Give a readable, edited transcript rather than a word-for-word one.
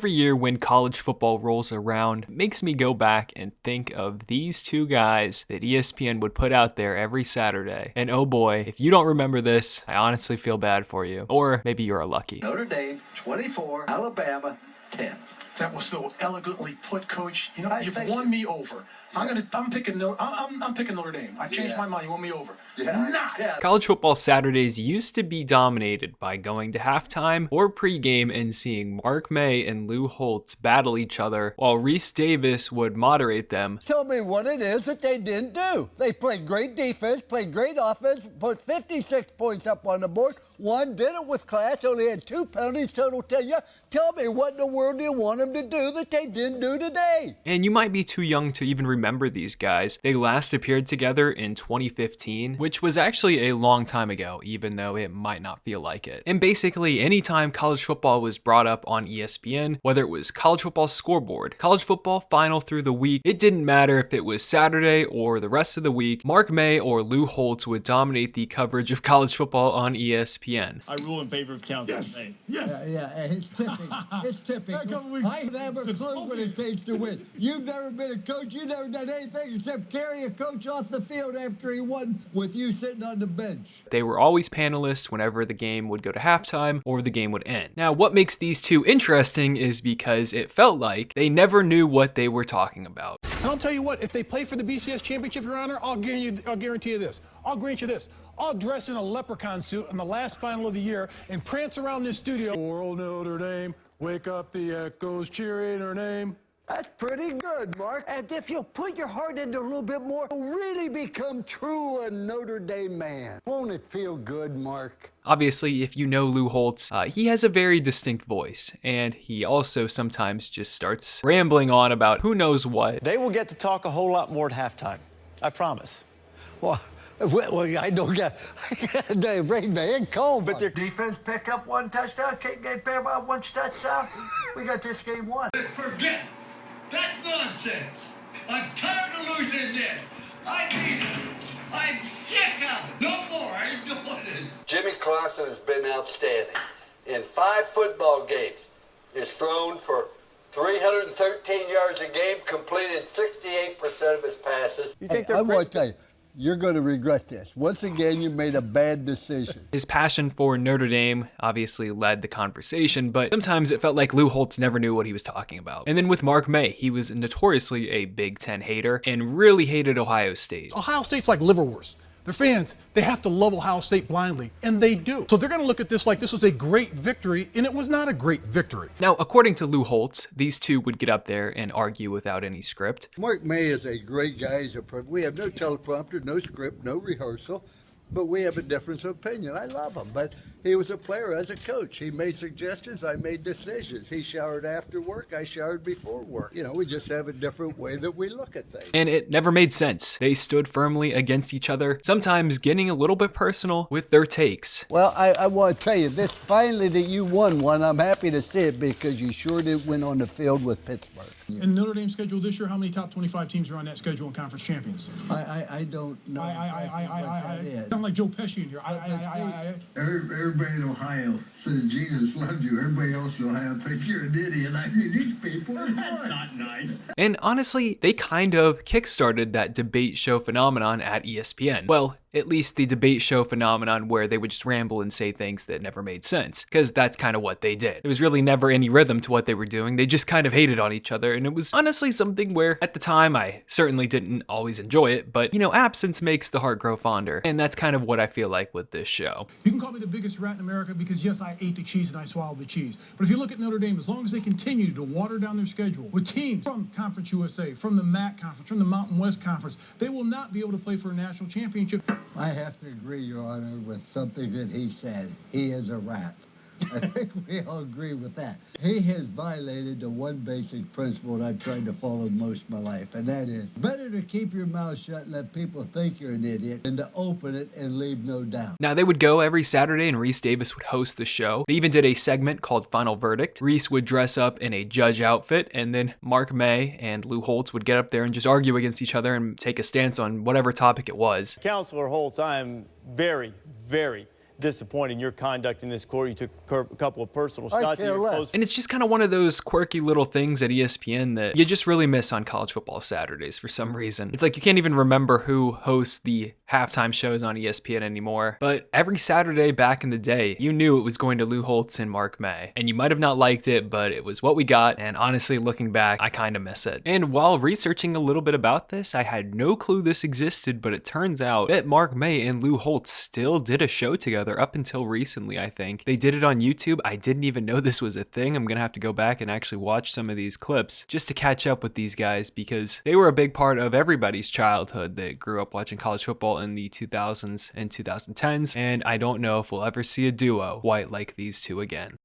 Every year when college football rolls around, it makes me go back and think of these two guys that ESPN would put out there every Saturday. And oh boy, if you don't remember this, I honestly feel bad for you. Or maybe you're lucky. Notre Dame, 24, Alabama, 10. That was so elegantly put, Coach. You know, you've won me over. I'm picking Notre Dame. I changed my mind. You won me over. College football Saturdays used to be dominated by going to halftime or pregame and seeing Mark May and Lou Holtz battle each other while Reese Davis would moderate them. Tell me what it is that they didn't do. They played great defense, played great offense, put 56 points up on the board. One did it with class, only had 2 penalties, total 10. Tell me what in the world do you want them to do that they didn't do today? And you might be too young to even remember these guys. They last appeared together in 2015, which was actually a long time ago, even though it might not feel like it. And basically, anytime college football was brought up on ESPN, whether it was college football scoreboard, college football final through the week, it didn't matter if it was Saturday or the rest of the week, Mark May or Lou Holtz would dominate the coverage of college football on ESPN. I rule in favor of Councilman May. Yeah, it's tipping. It's tipping. I have a clue what it takes to win. You've never been a coach. You've never done anything except carry a coach off the field after he won with you sitting on the bench. They were always panelists whenever the game would go to halftime or the game would end. Now, what makes these two interesting is because it felt like they never knew what they were talking about. And I'll tell you what, if they play for the BCS championship, Your Honor, I'll guarantee you this. I'll grant you this. I'll dress in a leprechaun suit in the last final of the year and prance around this studio. Poor old Notre Dame, wake up the echoes, cheering her name. That's pretty good, Mark. And if you'll put your heart into it a little bit more, you'll really become true a Notre Dame man. Won't it feel good, Mark? Obviously, if you know Lou Holtz, he has a very distinct voice, and he also sometimes just starts rambling on about who knows what. They will get to talk a whole lot more at halftime. I promise. Well, I don't get the rain man calm. But their defense pick up 1 touchdown, can't get fair by 1 touchdown. We got this game won. Forget. That's nonsense. I'm tired of losing this. I need it. I'm sick of it. No more. I ain't doing it. Jimmy Clausen has been outstanding. In 5 football games, he's thrown for 313 yards a game, completed 68% of his passes. I want to tell you, you're going to regret this. Once again, you made a bad decision. His passion for Notre Dame obviously led the conversation, but sometimes it felt like Lou Holtz never knew what he was talking about. And then with Mark May, he was notoriously a Big Ten hater and really hated Ohio State. Ohio State's like liverwurst. Their fans, they have to love Ohio State blindly, and they do. So they're going to look at this like this was a great victory, and it was not a great victory. Now, according to Lou Holtz, these two would get up there and argue without any script. Mark May is a great guy. We have no teleprompter, no script, no rehearsal, but we have a difference of opinion. I love him, but he was a player as a coach. He made suggestions, I made decisions. He showered after work, I showered before work. You know, we just have a different way that we look at things. And it never made sense. They stood firmly against each other, sometimes getting a little bit personal with their takes. Well, I want to tell you, this finally that you won one, I'm happy to see it because you sure did win on the field with Pittsburgh. In Notre Dame's schedule this year, how many top 25 teams are on that schedule and conference champions? I don't know. I sound like Joe Pesci in here. Everybody in Ohio says Jesus loves you. Everybody else in Ohio thinks you're an idiot. I mean, these people are not nice. And honestly, they kind of kickstarted that debate show phenomenon at ESPN. Well, at least the debate show phenomenon where they would just ramble and say things that never made sense, because that's kind of what they did. There was really never any rhythm to what they were doing. They just kind of hated on each other, and it was honestly something where, at the time, I certainly didn't always enjoy it, but, you know, absence makes the heart grow fonder, and that's kind of what I feel like with this show. You can call me the biggest rat in America because, yes, I ate the cheese and I swallowed the cheese. But if you look at Notre Dame, as long as they continue to water down their schedule with teams from Conference USA, from the MAC Conference, from the Mountain West Conference, they will not be able to play for a national championship. I have to agree, Your Honor, with something that he said. He is a rat. I think we all agree with that. He has violated the one basic principle that I've tried to follow most of my life, and that is better to keep your mouth shut and let people think you're an idiot than to open it and leave no doubt. Now, they would go every Saturday, and Reese Davis would host the show. They even did a segment called Final Verdict. Reese would dress up in a judge outfit, and then Mark May and Lou Holtz would get up there and just argue against each other and take a stance on whatever topic it was. Counselor Holtz, I am very, very disappointing your conduct in this court. You took a couple of personal I shots at care your less. close. And it's just kind of one of those quirky little things at ESPN that you just really miss on college football Saturdays for some reason. It's like you can't even remember who hosts the halftime shows on ESPN anymore. But every Saturday back in the day, you knew it was going to Lou Holtz and Mark May. And you might have not liked it, but it was what we got. And honestly, looking back, I kind of miss it. And while researching a little bit about this, I had no clue this existed, but it turns out that Mark May and Lou Holtz still did a show together up until recently, I think. They did it on YouTube. I didn't even know this was a thing. I'm gonna have to go back and actually watch some of these clips just to catch up with these guys because they were a big part of everybody's childhood that grew up watching college football in the 2000s and 2010s, and I don't know if we'll ever see a duo quite like these two again.